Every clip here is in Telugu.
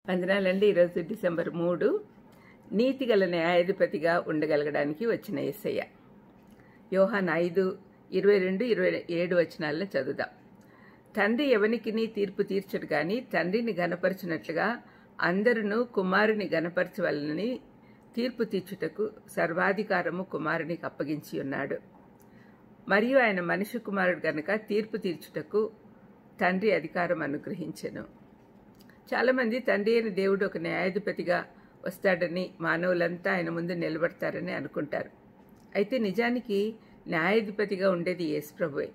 వందనాలండి. ఈరోజు డిసెంబర్ 3 నీతిగల న్యాయాధిపతిగా ఉండగలగడానికి వచ్చిన యేసయ్య. యోహాను 5:22-27 వచనాలను చదువుదాం. తండ్రి ఎవనికిని తీర్పు తీర్చడు గాని తండ్రిని గనపరచినట్లుగా అందరును కుమారుని గనపరచవలనని తీర్పు తీర్చుటకు సర్వాధికారము కుమారునికి అప్పగించి ఉన్నాడు. మరియు ఆయన మనిషి కుమారుడు గనుక తీర్పు తీర్చుటకు తండ్రి అధికారం అనుగ్రహించెను. చాలామంది తండ్రి అయిన దేవుడు ఒక న్యాయాధిపతిగా వస్తాడని, మానవులంతా ఆయన ముందు నిలబడతారని అనుకుంటారు. అయితే నిజానికి న్యాయాధిపతిగా ఉండేది యేసు ప్రభువే.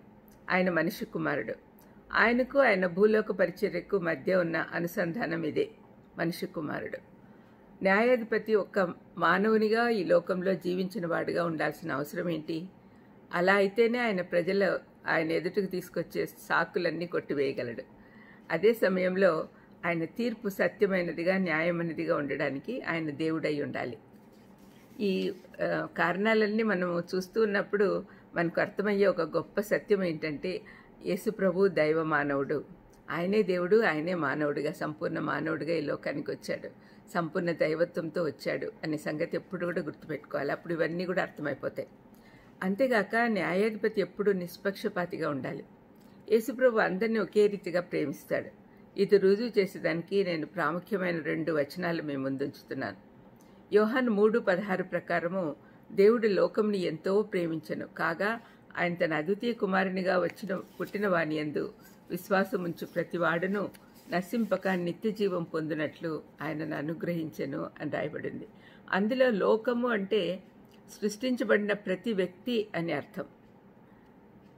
ఆయన మనిషి కుమారుడు. ఆయనకు ఆయన భూలోక పరిచర్యకు మధ్య ఉన్న అనుసంధానం ఇదే, మనిషి కుమారుడు. న్యాయాధిపతి ఒక్క మానవునిగా ఈ లోకంలో జీవించిన వాడుగా ఉండాల్సిన అవసరం ఏంటి? అలా అయితేనే ఆయన ప్రజలు ఆయన ఎదుటికి తీసుకొచ్చే సాకులన్నీ కొట్టివేయగలడు. అదే సమయంలో ఆయన తీర్పు సత్యమైనదిగా, న్యాయమైనదిగా ఉండడానికి ఆయన దేవుడై ఉండాలి. ఈ కారణాలన్నీ మనము చూస్తూ ఉన్నప్పుడు మనకు అర్థమయ్యే ఒక గొప్ప సత్యం ఏంటంటే, యేసు ప్రభు దైవ మానవుడు. ఆయనే దేవుడు, ఆయనే మానవుడిగా, సంపూర్ణ మానవుడిగా ఈ లోకానికి వచ్చాడు. సంపూర్ణ దైవత్వంతో వచ్చాడు అనే సంగతి ఎప్పుడు కూడా గుర్తుపెట్టుకోవాలి. అప్పుడు ఇవన్నీ కూడా అర్థమైపోతాయి. అంతేగాక న్యాయాధిపతి ఎప్పుడు నిష్పక్షపాతిగా ఉండాలి. యేసుప్రభు అందరినీ ఒకే రీతిగా ప్రేమిస్తాడు. ఇది రుజువు చేసేదానికి నేను ప్రాముఖ్యమైన 2 వచనాలు మీ ముందుంచుతున్నాను. యోహాను 3:16 ప్రకారము దేవుడు లోకంని ఎంతో ప్రేమించెను, కాగా ఆయన తన అద్వితీయ కుమారునిగా పుట్టిన వాని యందు విశ్వాసముంచు ప్రతివాడును నశింపక నిత్య జీవం పొందినట్లు ఆయనను అనుగ్రహించెను అని రాయబడింది. అందులో లోకము అంటే సృష్టించబడిన ప్రతి వ్యక్తి అని అర్థం.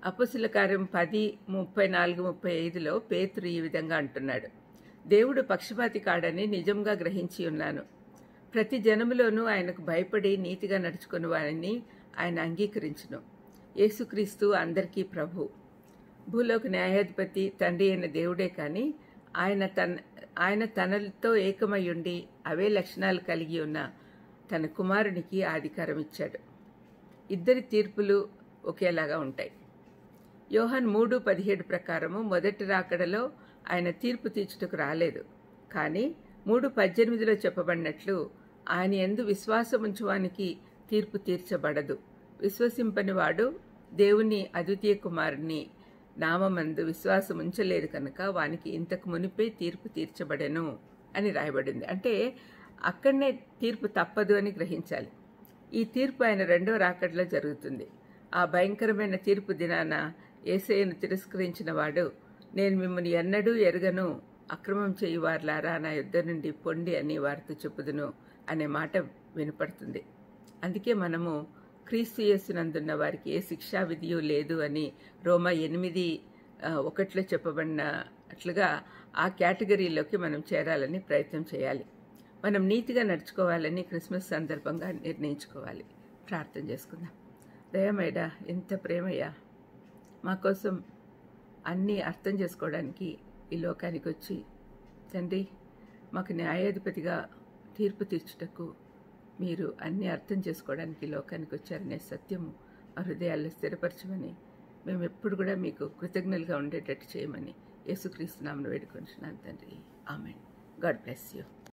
అపొస్తలుల కార్యం 10:34-35లో పేతురు ఈ విధంగా అంటున్నాడు: దేవుడు పక్షపాతి కాడని నిజంగా గ్రహించి ఉన్నాను. ప్రతి జనములోనూ ఆయనకు భయపడి నీతిగా నడుచుకుని వారిని ఆయన అంగీకరించును. యేసుక్రీస్తు అందరికీ ప్రభు. భూలోక న్యాయాధిపతి తండ్రి అయిన దేవుడే కానీ ఆయన తనతో ఏకమయ్యుండి అవే లక్షణాలు కలిగి ఉన్న తన కుమారునికి అధికారం ఇచ్చాడు. ఇద్దరి తీర్పులు ఒకేలాగా ఉంటాయి. యోహాను 3:17 ప్రకారము మొదటి రాకడలో ఆయన తీర్పు తీర్చుటకు రాలేదు, కానీ 3:18లో చెప్పబడినట్లు ఆయన యందు విశ్వాసం ఉంచువానికి తీర్పు తీర్చబడదు. విశ్వసింపని వాడు దేవుని అద్వితీయ కుమారుని నామమందు విశ్వాసం ఉంచలేదు కనుక వానికి ఇంతకు మునిపే తీర్పు తీర్చబడెను అని రాయబడింది. అంటే అక్కడనే తీర్పు తప్పదు అని గ్రహించాలి. ఈ తీర్పు ఆయన 2వ రాకడలో జరుగుతుంది. ఆ భయంకరమైన తీర్పు దినాన యేసయ్యను తిరస్కరించిన వాడు, నేను మిమ్మల్ని ఎన్నడూ ఎరుగను, అక్రమం చేయువార్లారా నా యుద్ధ నుండి పొండి అని వారితో చెప్పుదును అనే మాట వినపడుతుంది. అందుకే మనము క్రీస్తు యేసునందున్న వారికి ఏ శిక్షా విధియు లేదు అని రోమా 8:1లో చెప్పబడినట్లుగా ఆ కేటగిరీలోకి మనం చేరాలని ప్రయత్నం చేయాలి. మనం నీతిగా నడుచుకోవాలని క్రిస్మస్ సందర్భంగా నిర్ణయించుకోవాలి. ప్రార్థన చేసుకుందాం. దయమేడా, ఎంత ప్రేమయ్యా, మా కోసం అన్నీ అర్థం చేసుకోవడానికి ఈ లోకానికి వచ్చి తండ్రి మాకు న్యాయాధిపతిగా తీర్పు తీర్చుటకు మీరు అన్నీ అర్థం చేసుకోవడానికి ఈ లోకానికి వచ్చారనే సత్యము మా హృదయాల్లో స్థిరపరచమని, మేము ఎప్పుడు కూడా మీకు కృతజ్ఞులుగా ఉండేటట్టు చేయమని యేసుక్రీస్తు నామమున వేడుకొంటున్నాను తండ్రి. ఆమేన్. God bless you.